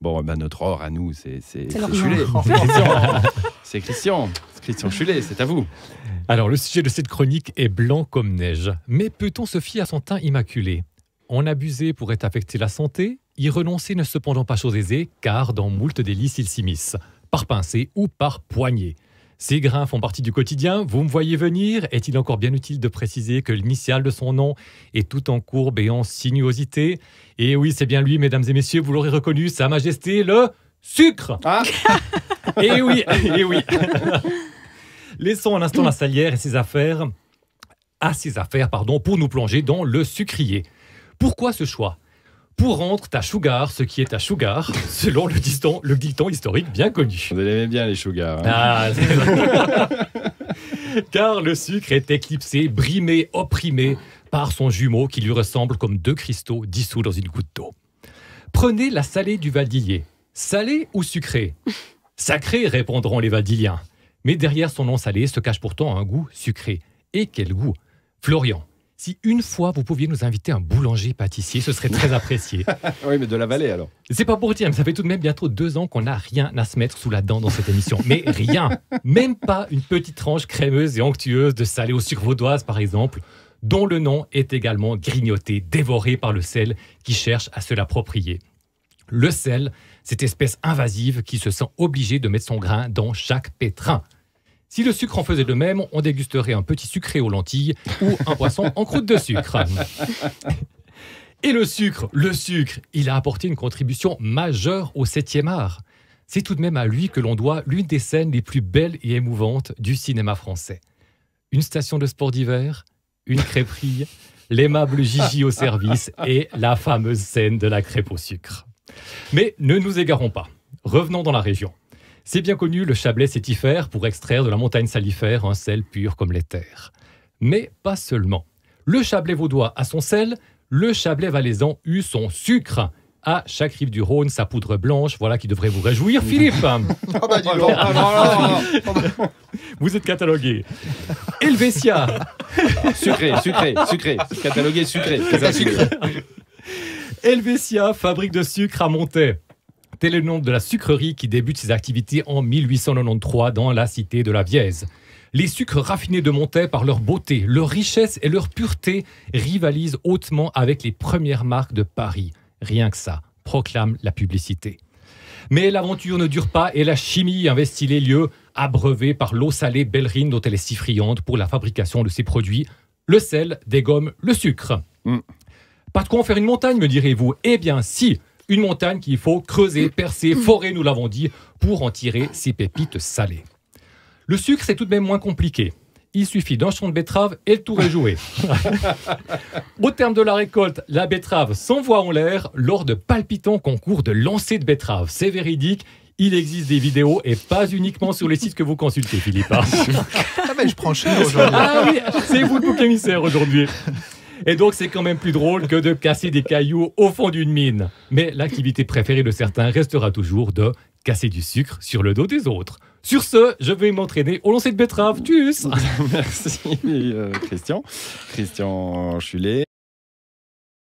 Bon, ben notre or à nous, c'est leur Chulet. or. C'est Christian Chulet, c'est à vous. Alors, le sujet de cette chronique est blanc comme neige. Mais peut-on se fier à son teint immaculé ? En abuser pourrait affecter la santé. Y renoncer n'est cependant pas chose aisée, car dans moult délices, il s'immisce, par pincée ou par poignée. Ces grains font partie du quotidien, vous me voyez venir. Est-il encore bien utile de préciser que l'initiale de son nom est tout en courbe et en sinuosité ? Et oui, c'est bien lui, mesdames et messieurs, vous l'aurez reconnu, Sa Majesté, le sucre. Ah. Et oui, et oui. Laissons un instant la salière et ses affaires, pour nous plonger dans le sucrier. Pourquoi ce choix ? Pour rendre ta sugar ce qui est ta sugar, selon le dicton historique bien connu. Vous aimez bien les sugars. Hein. Ah, car le sucre est éclipsé, brimé, opprimé par son jumeau qui lui ressemble comme deux cristaux dissous dans une goutte d'eau. Prenez la salée du Vadillier. Salée ou sucrée ? Sacré, répondront les Vadilliens. Mais derrière son nom salé se cache pourtant un goût sucré. Et quel goût ? Florian, si une fois vous pouviez nous inviter un boulanger-pâtissier, ce serait très apprécié. Oui, mais de la vallée alors. C'est pas pour dire, mais ça fait tout de même bientôt 2 ans qu'on n'a rien à se mettre sous la dent dans cette émission. Mais rien, même pas une petite tranche crémeuse et onctueuse de salé au sucre vaudoise par exemple, dont le nom est également grignoté, dévoré par le sel qui cherche à se l'approprier. Le sel, cette espèce invasive qui se sent obligée de mettre son grain dans chaque pétrin. Si le sucre en faisait de même, on dégusterait un petit sucré aux lentilles ou un poisson en croûte de sucre. Et le sucre, il a apporté une contribution majeure au 7e art. C'est tout de même à lui que l'on doit l'une des scènes les plus belles et émouvantes du cinéma français. Une station de sport d'hiver, une crêperie, l'aimable Gigi au service et la fameuse scène de la crêpe au sucre. Mais ne nous égarons pas. Revenons dans la région. C'est bien connu, le Chablais sétifère pour extraire de la montagne salifère un sel pur comme l'éther. Mais pas seulement. Le Chablais vaudois a son sel, le Chablais valaisan eut son sucre. À chaque rive du Rhône, sa poudre blanche, voilà qui devrait vous réjouir. Philippe Ah bah dis donc. Vous êtes catalogué. Helvetia Sucré. Catalogué sucré. C'est ça, sucré. Helvetia, fabrique de sucre à Montaix. Tel est le nom de la sucrerie qui débute ses activités en 1893 dans la cité de la Vièze. Les sucres raffinés de Montaix, par leur beauté, leur richesse et leur pureté, rivalisent hautement avec les premières marques de Paris. Rien que ça, proclame la publicité. Mais l'aventure ne dure pas et la chimie investit les lieux, abreuvée par l'eau salée Bellerine dont elle est si friande pour la fabrication de ses produits. Le sel dégomme le sucre. Pas de quoi en faire une montagne, me direz-vous ? Eh bien, si, une montagne qu'il faut creuser, percer, forer, nous l'avons dit, pour en tirer ses pépites salées. Le sucre, c'est tout de même moins compliqué. Il suffit d'un champ de betterave et le tour est joué. Au terme de la récolte, la betterave s'envoie en l'air lors de palpitants concours de lancer de betterave. C'est véridique. Il existe des vidéos et pas uniquement sur les sites que vous consultez, Philippe. Ah mais je prends cher aujourd'hui. Ah oui, c'est vous le bouc émissaire aujourd'hui. Et donc, c'est quand même plus drôle que de casser des cailloux au fond d'une mine. Mais l'activité préférée de certains restera toujours de casser du sucre sur le dos des autres. Sur ce, je vais m'entraîner au lancer de betterave. Tchuss. Merci, Christian. Christian Chulet.